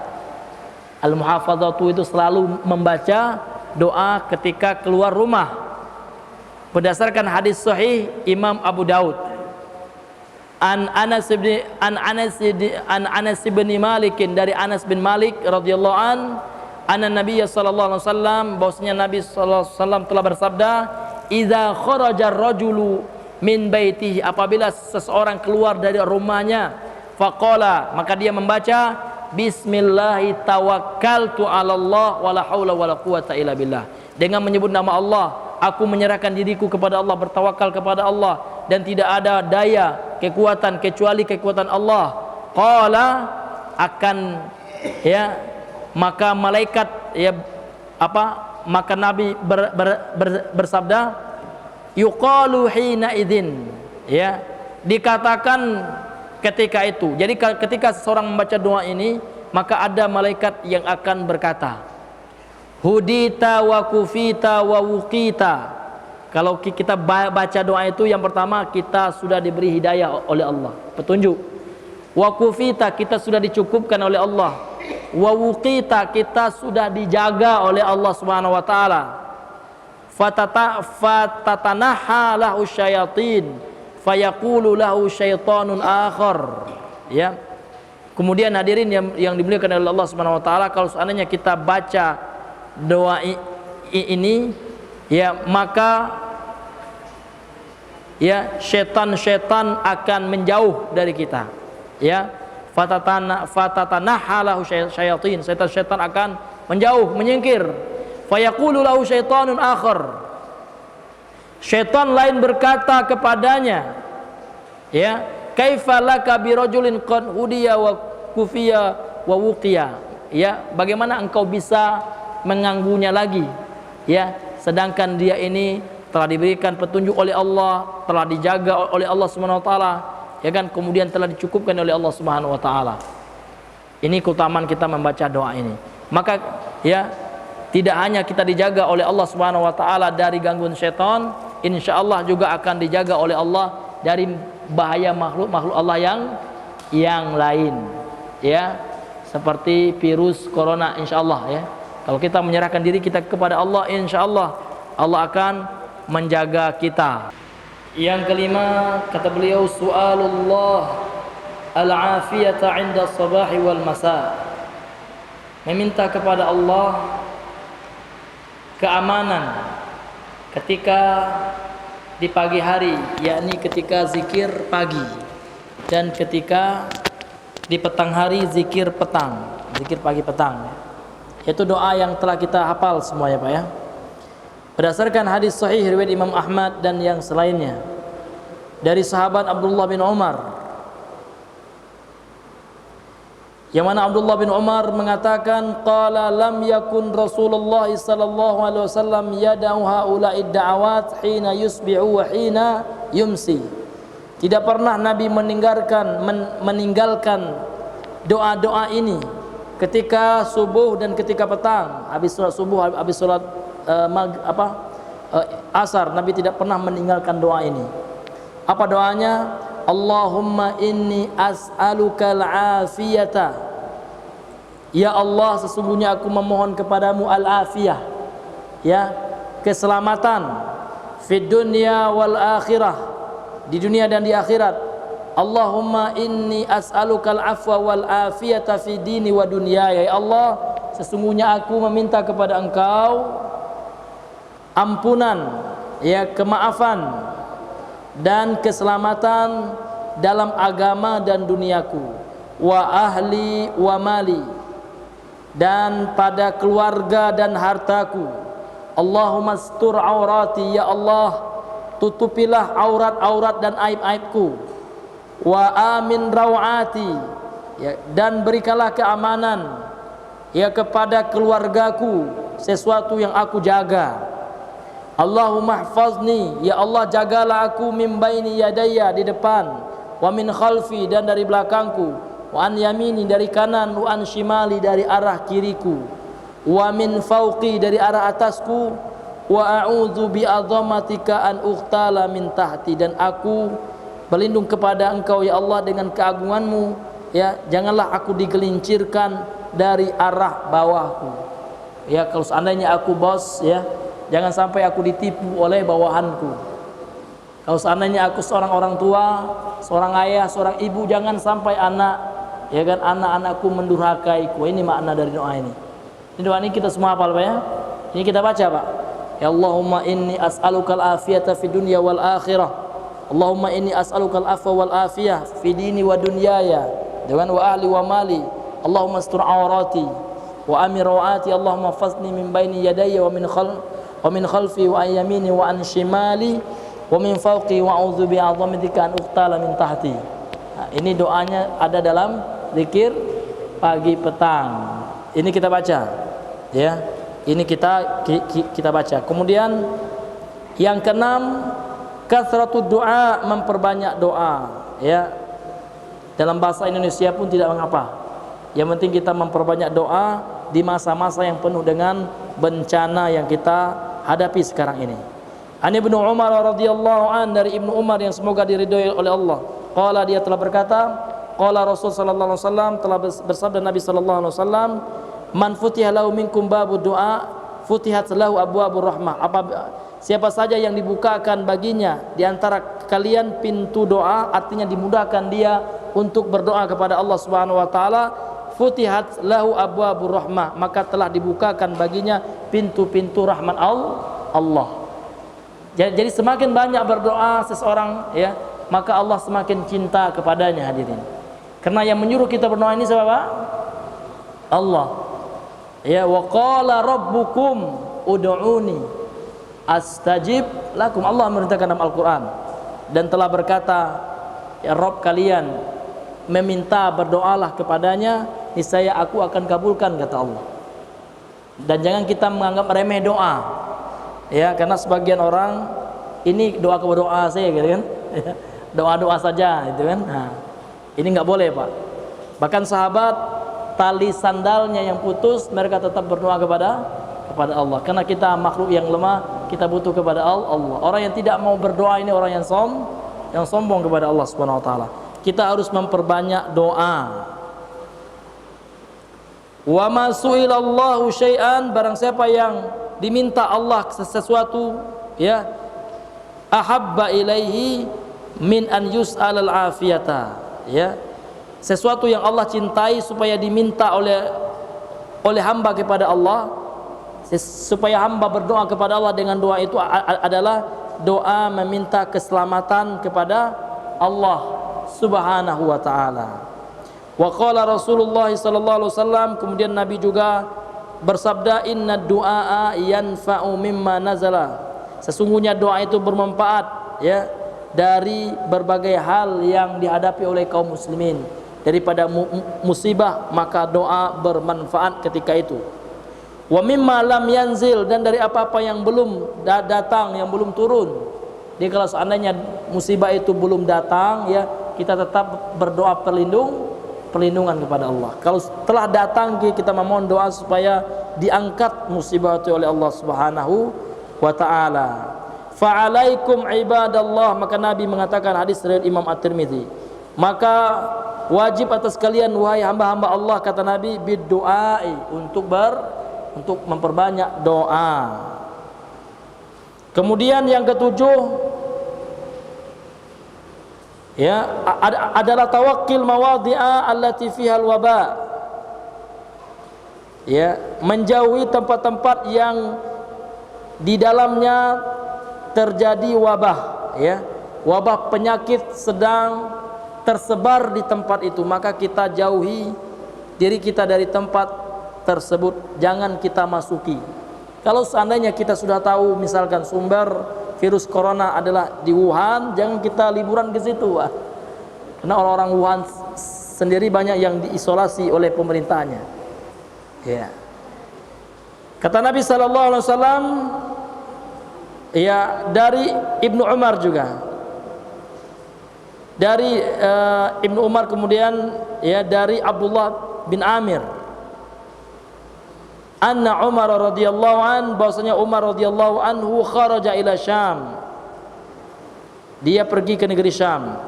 Al-muhafazatu itu selalu membaca doa ketika keluar rumah. Berdasarkan hadis sahih Imam Abu Daud an Anas bin Malik, dari Anas bin Malik radhiyallahu an, anna Nabiy sallallahu alaihi wasallam, bahwasanya Nabi sallallahu alaihi wasallam telah bersabda, idza kharaja ar-rajulu min baitihi, apabila seseorang keluar dari rumahnya, faqala, maka dia membaca bismillahi tawakkaltu 'ala Allah wala haula wala quwata illa billah, dengan menyebut nama Allah, aku menyerahkan diriku kepada Allah, bertawakal kepada Allah, dan tidak ada daya kekuatan kecuali kekuatan Allah. Qala, akan ya, maka malaikat ya maka Nabi bersabda, yuqalu hina idzin ya, dikatakan ketika itu. Jadi ketika seseorang membaca doa ini, maka ada malaikat yang akan berkata, hudita wa kufita wa wuqita. Kalau kita baca doa itu, yang pertama kita sudah diberi hidayah oleh Allah, petunjuk. Wa kufita, kita sudah dicukupkan oleh Allah. Wa wuqita, kita sudah dijaga oleh Allah Subhanahu wa taala. Fatatanaha lahu syayatin fayaqulu lahu syaitanun akhar. Ya. Kemudian hadirin yang dimuliakan oleh Allah Subhanahu wa taala, kalau seandainya kita baca doa ini ya, maka ya setan-setan akan menjauh dari kita ya. Fatatanaha lahu syayatin, setan-setan akan menjauh, menyingkir. Fayaqulu lahu syaitanun akhar, syaitan lain berkata kepadanya ya, kaifa laka birajulin qad hudiya wa kufiya wa wuqiya, ya, bagaimana engkau bisa mengganggunya lagi ya, sedangkan dia ini telah diberikan petunjuk oleh Allah, telah dijaga oleh Allah Subhanahu wa taala, ya kan, kemudian telah dicukupkan oleh Allah Subhanahu wa taala. Ini keutamaan kita membaca doa ini. Maka ya, tidak hanya kita dijaga oleh Allah Subhanahu wa taala dari gangguan setan, insyaallah juga akan dijaga oleh Allah dari bahaya makhluk-makhluk Allah yang lain ya, seperti virus corona, insyaallah ya. Kalau kita menyerahkan diri kita kepada Allah, insyaallah Allah akan menjaga kita. Yang kelima, kata beliau, su'alullah al-afiyata 'inda sabahi wal masa, meminta kepada Allah keamanan ketika di pagi hari, yakni ketika zikir pagi, dan ketika di petang hari zikir petang, zikir pagi petang. Itu doa yang telah kita hafal semuanya Pak ya. Berdasarkan hadis sahih riwayat Imam Ahmad dan yang selainnya dari sahabat Abdullah bin Umar, yang mana Abdullah bin Umar mengatakan, qala lam yakun Rasulullah sallallahu alaihi wasallam yada'u haula'id da'awat hina yusbihu wa hina yumsi. Tidak pernah Nabi meninggalkan doa-doa ini ketika subuh dan ketika petang. Habis sholat subuh, habis sholat asar, Nabi tidak pernah meninggalkan doa ini. Apa doanya? Allahumma inni as'alukal afiyata. Ya Allah, sesungguhnya aku memohon kepadamu al-afiyah, ya, keselamatan fid dunya wal akhirah, di dunia dan di akhirat. Allahumma inni as'alukal afwa wal afiyata fi dini wa dunyaya. Ya Allah, sesungguhnya aku meminta kepada Engkau ampunan, ya, kemaafan dan keselamatan dalam agama dan duniaku, wa ahli wa mali, dan pada keluarga dan hartaku. Allahumma astur aurati, ya Allah, tutupilah aurat-aurat dan aib-aibku. Wa amin rawati, ya, dan berikanlah keamanan, ya, kepada keluargaku, sesuatu yang aku jaga. Allahumma hfazni, ya Allah, jagalah aku min baini yadayya, di depan, wa min khalfi, dan dari belakangku, wa an yamini, dari kanan, wa an shimali, dari arah kiriku, wa min fauqi, dari arah atasku, wa a'udzu bi azamatika an uqtala min tahti, dan aku berlindung kepada Engkau, ya Allah, dengan keagunganmu, ya, janganlah aku digelincirkan dari arah bawahku. Ya, kalau seandainya aku bos, ya, jangan sampai aku ditipu oleh bawahanku. Kalau seandainya aku seorang orang tua, seorang ayah, seorang ibu, jangan sampai anak, ya kan, anak-anakku mendurhakaiku. Ini makna dari doa ini. Ini doa ini kita semua hafal, Pak, ya. Ini kita baca, Pak. Ya Allahumma inni as'alukal afiyata fid dunya wal akhirah. Allahumma inni as'alukal afwa wal afiyah fi dini wa dunyaya, dengan wa ahli wa mali. Allahumma astur aurati wa amir rawati. Allahumma fazni min baini yadayya wa min khalfi wa an yamini wa an shimali wa min fawqi wa a'udzu bi 'azamatika an uqtala min tahti. Nah, ini doanya ada dalam zikir pagi petang. Ini kita baca, ya. Ini kita baca. Kemudian yang keenam, kathratud doa, memperbanyak doa, ya. Dalam bahasa Indonesia pun tidak mengapa. Yang penting kita memperbanyak doa di masa-masa yang penuh dengan bencana yang kita hadapi sekarang ini. An Ibnu Umar radhiyallahu an, dari Ibnu Umar yang semoga diridhoi oleh Allah. Qala, dia telah berkata, qala Rasul sallallahu alaihi wasallam, telah bersabda Nabi sallallahu alaihi wasallam, man futiha lahu minkum babu du'a futihat lahu abwabur rahmah. Siapa saja yang dibukakan baginya di antara kalian pintu doa, artinya dimudahkan dia untuk berdoa kepada Allah Subhanahu wa taala, futihat lahu abwabur rahmah, maka telah dibukakan baginya pintu-pintu rahmat Allah. Jadi semakin banyak berdoa seseorang, ya, maka Allah semakin cinta kepadanya, hadirin. Karena yang menyuruh kita berdoa ini siapa, Pak? Allah. Ya, wa qala rabbukum ud'uni astajib lakum. Allah memerintahkan dalam Al-Qur'an, dan telah berkata, ya Rabb kalian meminta, berdoalah kepadanya, niscaya aku akan kabulkan, kata Allah. Dan jangan kita menganggap remeh doa, ya, karena sebagian orang ini doa ke doa saya, gitu kan, doa-doa saja, gitu kan. Nah, ini nggak boleh, Pak. Bahkan sahabat, tali sandalnya yang putus, mereka tetap berdoa kepada Allah, karena kita makhluk yang lemah, kita butuh kepada Allah. Orang yang tidak mau berdoa ini orang yang sombong kepada Allah Subhanahu wa taala. Kita harus memperbanyak doa. Wa ma su'ilallahu syai'an, barang siapa yang diminta Allah sesuatu, ya, ahabba ilaihi min an yus'al al-afiyata, ya, sesuatu yang Allah cintai supaya diminta oleh hamba kepada Allah, supaya hamba berdoa kepada Allah dengan doa itu adalah doa meminta keselamatan kepada Allah Subhanahu wa taala. Wa qala Rasulullah sallallahu alaihi wasallam, kemudian Nabi juga bersabda, inna du'a yanfa'u mimma nazala, sesungguhnya doa itu bermanfaat, ya, dari berbagai hal yang dihadapi oleh kaum muslimin, daripada musibah, maka doa bermanfaat ketika itu. Wa mimma lam yanzil, dan dari apa-apa yang belum datang, yang belum turun. Jadi kalau seandainya musibah itu belum datang, ya, kita tetap berdoa perlindungan kepada Allah. Kalau telah datang kita memohon doa supaya diangkat musibah itu oleh Allah Subhanahu wa taala. Fa'alaikum ibadallah, maka Nabi mengatakan, hadis riwayat Imam At-Tirmidzi, maka wajib atas kalian wahai hamba-hamba Allah, kata Nabi, bidduai, untuk memperbanyak doa. Kemudian yang ketujuh, ya, adalah tawakkil mawadhi'a allati fiha al-waba. Ya, menjauhi tempat-tempat yang di dalamnya terjadi wabah, ya. Wabah penyakit sedang tersebar di tempat itu, maka kita jauhi diri kita dari tempat tersebut, jangan kita masuki. Kalau seandainya kita sudah tahu misalkan sumber virus corona adalah di Wuhan, jangan kita liburan ke situ. Karena orang-orang Wuhan sendiri banyak yang diisolasi oleh pemerintahnya. Ya. Kata Nabi sallallahu alaihi wasallam, ya, dari Ibnu Umar juga. Dari Ibnu Umar, kemudian ya dari Abdullah bin Amir, anna Umar radhiyallahu an, bahwasanya Umar radhiyallahu anhu kharaja ila Syam, dia pergi ke negeri Syam.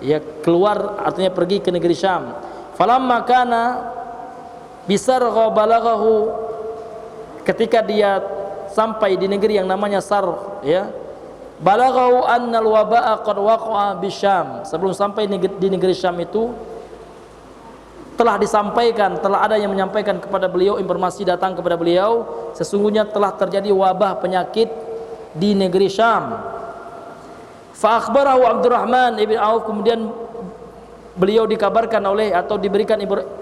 Ya, keluar artinya pergi ke negeri Syam. Falamma kana bisargha balaghahu, ketika dia sampai di negeri yang namanya Sargh, ya, balaghahu annal waba'a qad waqa'a bisyam, sebelum sampai di negeri Syam itu telah disampaikan, telah ada yang menyampaikan kepada beliau, informasi datang kepada beliau, sesungguhnya telah terjadi wabah penyakit di negeri Syam. Fa akhbarahu Abdurrahman ibn Auf, kemudian beliau dikabarkan oleh atau diberikan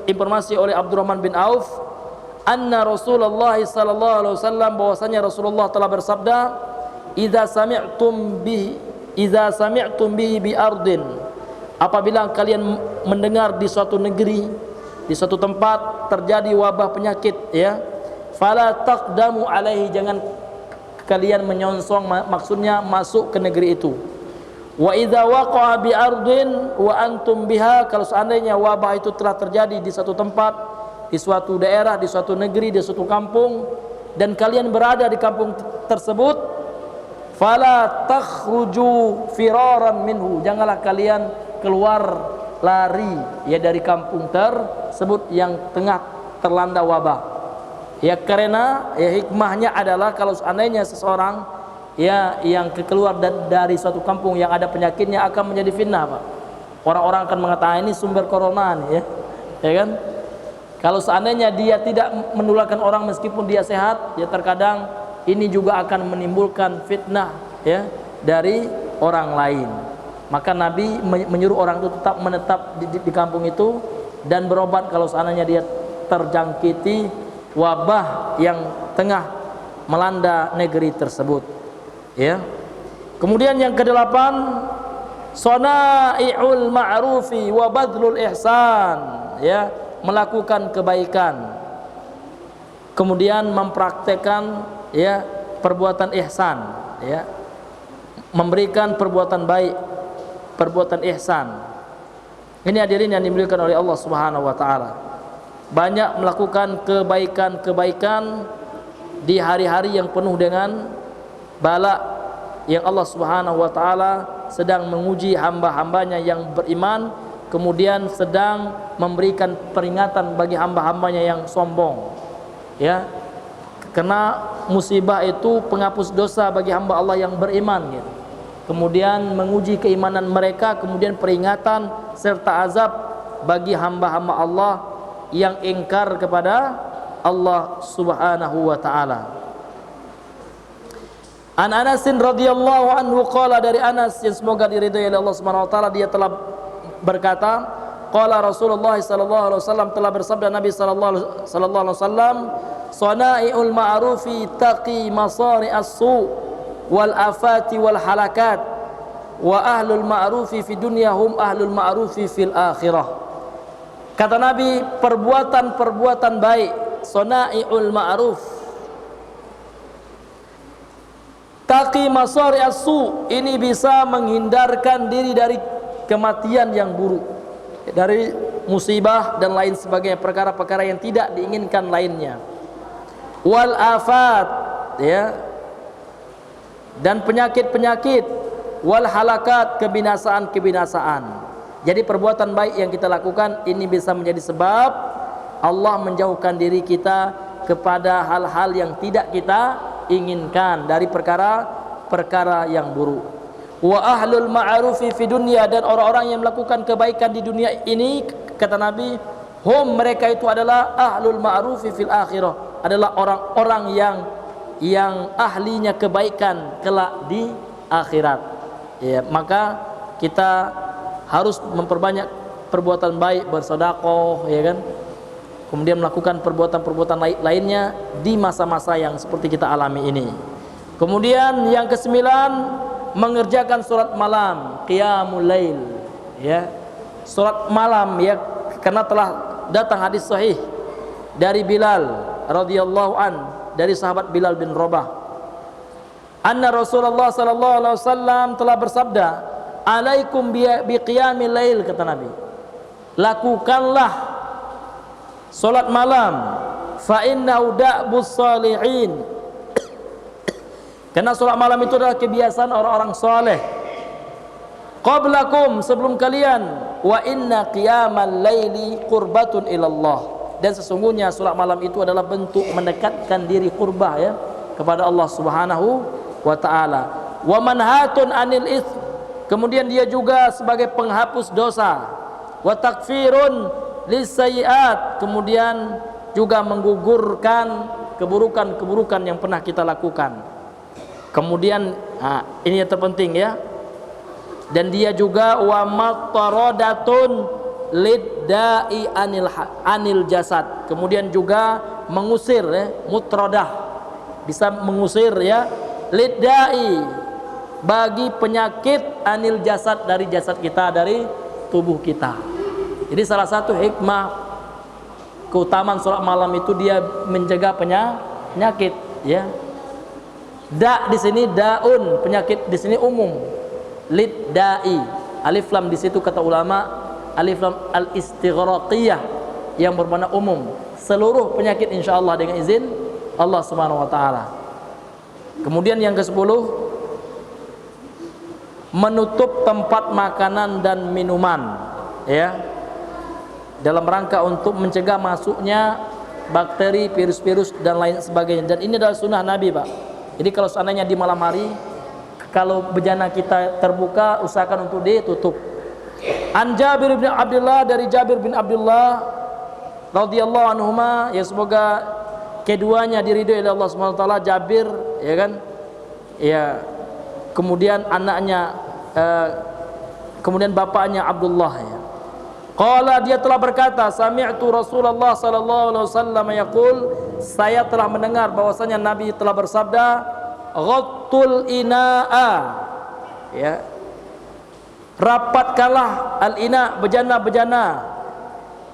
informasi oleh Abdurrahman bin Auf, anna Rasulullah sallallahu alaihi wasallam, bahwasanya Rasulullah telah bersabda, idza sami'tum bihi bi ardin, apabila kalian mendengar di suatu negeri, di suatu tempat terjadi wabah penyakit, ya, fala taqdamu alaihi, jangan kalian menyongsong, maksudnya masuk ke negeri itu. Wa idza waqa'a bi ardin wa antum biha, kalau seandainya wabah itu telah terjadi di suatu tempat, di suatu daerah, di suatu negeri, di suatu kampung, dan kalian berada di kampung tersebut, fala takhruju firaran minhu, janganlah kalian keluar lari, ya, dari kampung tersebut yang tengah terlanda wabah. Ya, karena ya hikmahnya adalah kalau seandainya seseorang, ya, yang keluar dari suatu kampung yang ada penyakitnya akan menjadi fitnah, Pak. Orang-orang akan mengatakan ini sumber corona nih, ya kan? Kalau seandainya dia tidak menularkan orang meskipun dia sehat, ya terkadang ini juga akan menimbulkan fitnah, ya, dari orang lain. Maka Nabi menyuruh orang itu tetap menetap di kampung itu dan berobat kalau seandainya dia terjangkiti wabah yang tengah melanda negeri tersebut, ya. Kemudian yang kedelapan, sana'iul ma'rufi wa badlul ihsan, ya, melakukan kebaikan kemudian mempraktekkan, ya, perbuatan ihsan, ya, memberikan perbuatan baik, perbuatan ihsan. Ini hadirin yang dimuliakan oleh Allah Subhanahu wa taala. Banyak melakukan kebaikan-kebaikan di hari-hari yang penuh dengan bala, yang Allah Subhanahu wa taala sedang menguji hamba-hambanya yang beriman, kemudian sedang memberikan peringatan bagi hamba-hambanya yang sombong, ya. Karena musibah itu penghapus dosa bagi hamba Allah yang beriman, gitu. Kemudian menguji keimanan mereka, kemudian peringatan serta azab bagi hamba-hamba Allah yang ingkar kepada Allah Subhanahu wa taala. An Anas radhiyallahu anhu qala, dari Anas yang semoga diridhai oleh Allah Subhanahu wa taala, dia telah berkata, qala Rasulullah sallallahu alaihi wasallam, telah bersabda Nabi sallallahu alaihi wasallam, sana'iul ma'rufi taqi masari'as su wal afati wal halakat wa ahlul ma'rufi fi dunyahum ahlul ma'rufi fil akhirah. Kata Nabi, perbuatan-perbuatan baik, sana'iul ma'ruf, taqi masari'as su, ini bisa menghindarkan diri dari kematian yang buruk, dari musibah dan lain sebagainya, perkara-perkara yang tidak diinginkan lainnya. Wal afat, ya, dan penyakit-penyakit, wal halakat, kebinasaan-kebinasaan. Jadi perbuatan baik yang kita lakukan ini bisa menjadi sebab Allah menjauhkan diri kita kepada hal-hal yang tidak kita inginkan dari perkara-perkara yang buruk. Wa ahlul ma'rufi fi dunya, dan orang-orang yang melakukan kebaikan di dunia ini, kata Nabi, hum, mereka itu adalah ahlul ma'rufi fil akhirah, adalah orang-orang yang ahlinya kebaikan kelak di akhirat. Ya, maka kita harus memperbanyak perbuatan baik, bersedekah, ya kan? Kemudian melakukan perbuatan-perbuatan lainnya di masa-masa yang seperti kita alami ini. Kemudian yang kesembilan, mengerjakan salat malam, qiyamul lail, ya. Salat malam, ya, karena telah datang hadis sahih dari Bilal radhiyallahu an, dari sahabat Bilal bin Rabah, anna Rasulullah sallallahu alaihi wasallam telah bersabda, alaikum bi qiyamil lail, kata Nabi, lakukanlah salat malam, fa innahu da'bus salihin, karena salat malam itu adalah kebiasaan orang-orang saleh qablakum, sebelum kalian, wa inna qiyamal laili qurbatun ilallah, dan sesungguhnya salat malam itu adalah bentuk mendekatkan diri qurbah, ya, kepada Allah Subhanahu wa taala. Wa manhatun anil its, kemudian dia juga sebagai penghapus dosa. Wa takfirun lisayyiat, kemudian juga menggugurkan keburukan-keburukan yang pernah kita lakukan. Kemudian ini yang terpenting, ya, dan dia juga wa mataradatun liddai anil jasad, kemudian juga mengusir, ya, mutradah, bisa mengusir, ya, liddai, bagi penyakit, anil jasad, dari jasad kita, dari tubuh kita. Jadi salah satu hikmah keutamaan salat malam itu dia menjaga penyakit, ya. Da di sini daun, penyakit di sini umum. Lid dai, alif lam di situ kata ulama, alif lam al istighraqiyah, yang bermakna umum, seluruh penyakit insyaallah dengan izin Allah Subhanahu wa taala. Kemudian yang ke-10, menutup tempat makanan dan minuman, ya, dalam rangka untuk mencegah masuknya bakteri, virus-virus dan lain sebagainya. Dan ini adalah sunnah Nabi, Pak. Jadi kalau seandainya di malam hari, kalau bejana kita terbuka, usahakan untuk ditutup. An Jabir bin Abdullah, dari Jabir bin Abdullah radhiyallahu anhuma, ya, semoga keduanya diridhoi oleh Allah Subhanahu wa taala. Jabir, ya kan, ya, kemudian anaknya, kemudian bapaknya Abdullah, ya. Qala, dia telah berkata, sami'tu Rasulullah sallallahu alaihi wasallam yaqul, saya telah mendengar bahwasanya Nabi telah bersabda, ghattul ina'a, ya, rapatkanlah al-ina, bejana-bejana,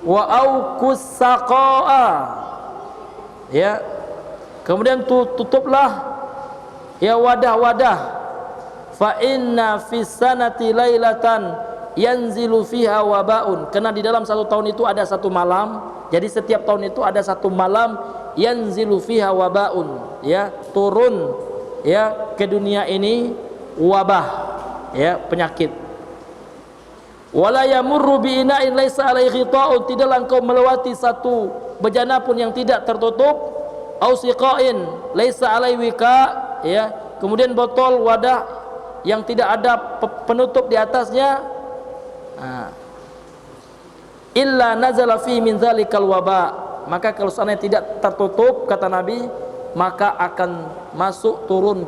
wa auqus saqa'a, ya, kemudian tutuplah, ya, wadah-wadah, fa inna fis sanati lailatan yanzilu fiha wabaun, karena di dalam satu tahun itu ada satu malam, jadi setiap tahun itu ada satu malam, yanzilu fiha wabaun, ya, turun, ya, ke dunia ini wabah, ya, penyakit. Wala yamurru bi ina'in laisa alaihi ghita'un, tidaklah engkau melewati satu bejana pun yang tidak tertutup, au siqain laisa alaihi wika, ya, kemudian botol, wadah yang tidak ada penutup di atasnya, illa nazala fi min zalikal waba, maka kalau seandainya tidak tertutup, kata Nabi, maka akan masuk, turun,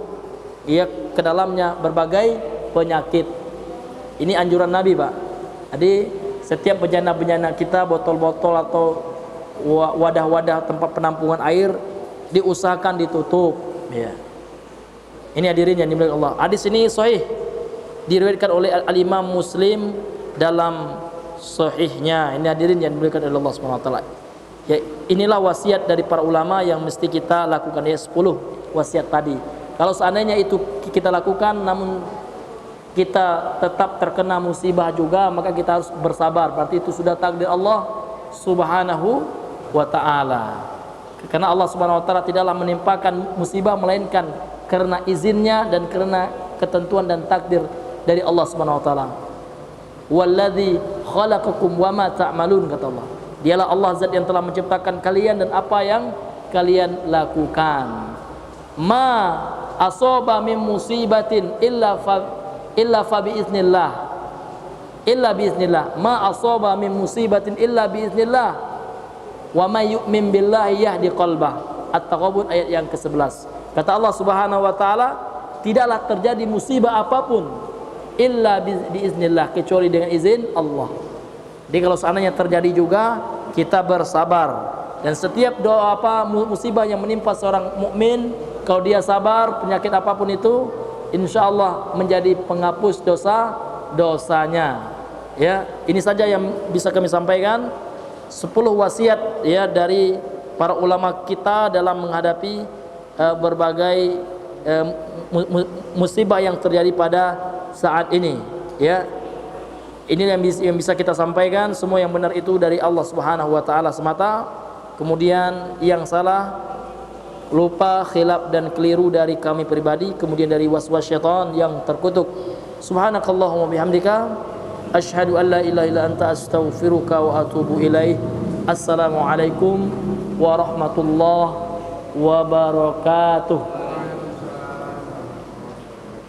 ya, ke dalamnya berbagai penyakit. Ini anjuran Nabi, Pak. Jadi setiap bejana-bejana kita, botol-botol atau wadah-wadah tempat penampungan air, diusahakan ditutup, ya. Ini hadirin yang dimuliakan Allah. Hadis ini sahih, diriwayatkan oleh Al-Imam Muslim dalam sahihnya. Ini hadirin yang dimuliakan oleh Allah Subhanahu wa taala. Ya, inilah wasiat dari para ulama yang mesti kita lakukan, ya, 10 wasiat tadi. Kalau seandainya itu kita lakukan namun kita tetap terkena musibah juga, maka kita harus bersabar. Berarti itu sudah takdir Allah Subhanahu wa ta'ala. Karena Allah Subhanahu wa ta'ala tidaklah menimpakan musibah melainkan karena izinnya dan karena ketentuan dan takdir dari Allah Subhanahu wa ta'ala. Walladzi khalaqakum wama ta'malun, kata Allah. Dialah Allah zat yang telah menciptakan kalian dan apa yang kalian lakukan. Ma asaba min musibatin illa fa biiznillah. Illa biiznillah. Ma asaba min musibatin illa biiznillah. Wa may yu'min billahi yahdi qalbah. At-Taghabun ayat yang ke-11. Kata Allah Subhanahu wa taala, tidaklah terjadi musibah apapun illa biiznillah, kecuali dengan izin Allah. Jadi kalau seandainya terjadi juga, kita bersabar. Dan setiap doa musibah yang menimpa seorang mukmin, kalau dia sabar, penyakit apapun itu, insya Allah menjadi penghapus dosanya. Ya, ini saja yang bisa kami sampaikan. 10 wasiat ya dari para ulama kita dalam menghadapi berbagai musibah yang terjadi pada saat ini. Ya, ini yang bisa kita sampaikan. Semua yang benar itu dari Allah Subhanahu wa taala semata. Kemudian yang salah, lupa, khilaf dan keliru dari kami pribadi, kemudian dari waswas syaitan yang terkutuk. Subhanakallahumma bihamdika asyhadu an la ilaha illa anta astaghfiruka wa atubu ilaih. Assalamualaikum warahmatullahi wabarakatuh.